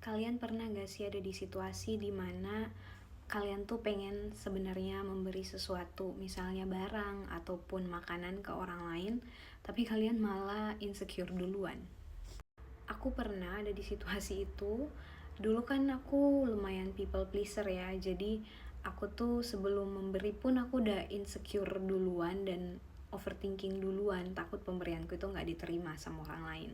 Kalian pernah gak sih ada di situasi dimana kalian tuh pengen sebenarnya memberi sesuatu, misalnya barang ataupun makanan ke orang lain, tapi kalian malah insecure duluan? Aku pernah ada di situasi itu. Dulu kan aku lumayan people pleaser ya, jadi aku tuh sebelum memberi pun aku udah insecure duluan dan overthinking duluan, takut pemberianku itu gak diterima sama orang lain.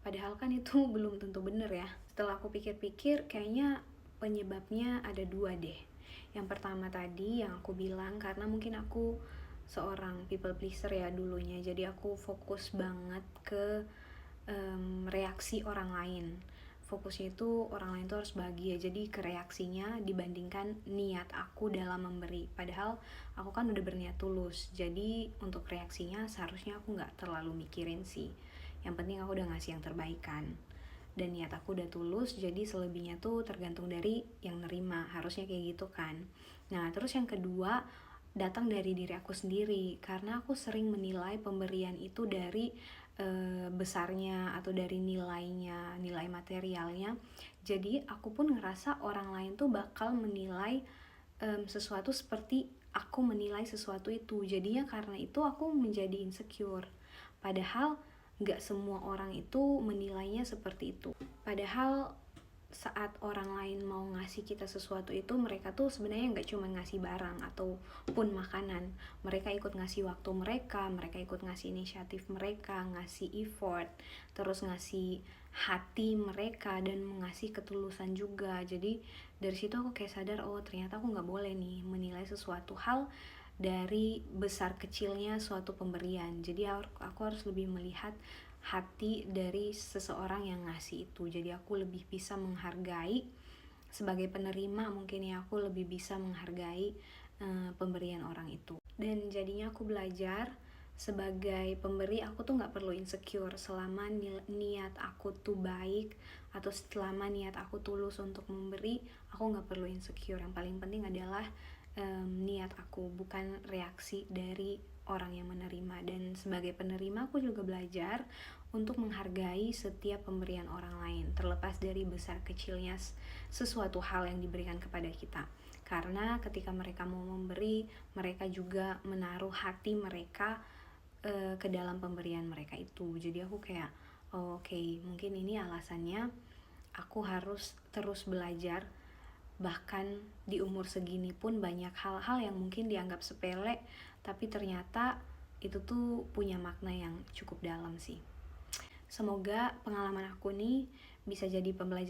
Padahal kan itu belum tentu bener ya. Setelah aku pikir-pikir, kayaknya penyebabnya ada dua deh. Yang pertama tadi yang aku bilang, karena mungkin aku seorang people pleaser ya dulunya. Jadi aku fokus banget ke reaksi orang lain. Fokusnya itu orang lain tuh harus bahagia, jadi ke reaksinya dibandingkan niat aku dalam memberi. Padahal aku kan udah berniat tulus, jadi untuk reaksinya seharusnya aku gak terlalu mikirin sih. Yang penting aku udah ngasih yang terbaik kan, dan niat aku udah tulus, jadi selebihnya tuh tergantung dari yang nerima, harusnya kayak gitu kan. Nah terus yang kedua, datang dari diri aku sendiri, karena aku sering menilai pemberian itu dari besarnya atau dari nilainya, nilai materialnya. Jadi aku pun ngerasa orang lain tuh bakal menilai sesuatu seperti aku menilai sesuatu itu. Jadinya karena itu aku menjadi insecure. Padahal gak semua orang itu menilainya seperti itu. Padahal saat orang lain mau ngasih kita sesuatu itu, mereka tuh sebenarnya nggak cuma ngasih barang ataupun makanan. Mereka ikut ngasih waktu mereka ikut ngasih inisiatif mereka, ngasih effort, terus ngasih hati mereka, dan ngasih ketulusan juga. Jadi dari situ aku kayak sadar, oh ternyata aku nggak boleh nih menilai sesuatu hal dari besar kecilnya suatu pemberian. Jadi aku harus lebih melihat hati dari seseorang yang ngasih itu. Jadi aku lebih bisa menghargai sebagai penerima, mungkin ya aku lebih bisa menghargai pemberian orang itu. Dan jadinya aku belajar sebagai pemberi, aku tuh nggak perlu insecure selama niat aku tuh baik, atau selama niat aku tulus untuk memberi, aku nggak perlu insecure. Yang paling penting adalah niat aku, bukan reaksi dari orang yang menerima. Dan sebagai penerima aku juga belajar untuk menghargai setiap pemberian orang lain, terlepas dari besar kecilnya sesuatu hal yang diberikan kepada kita. Karena ketika mereka mau memberi, mereka juga menaruh hati mereka ke dalam pemberian mereka itu. Jadi aku kayak oke, mungkin ini alasannya aku harus terus belajar. Bahkan di umur segini pun banyak hal-hal yang mungkin dianggap sepele, tapi ternyata itu tuh punya makna yang cukup dalam sih. Semoga pengalaman aku nih bisa jadi pembelajaran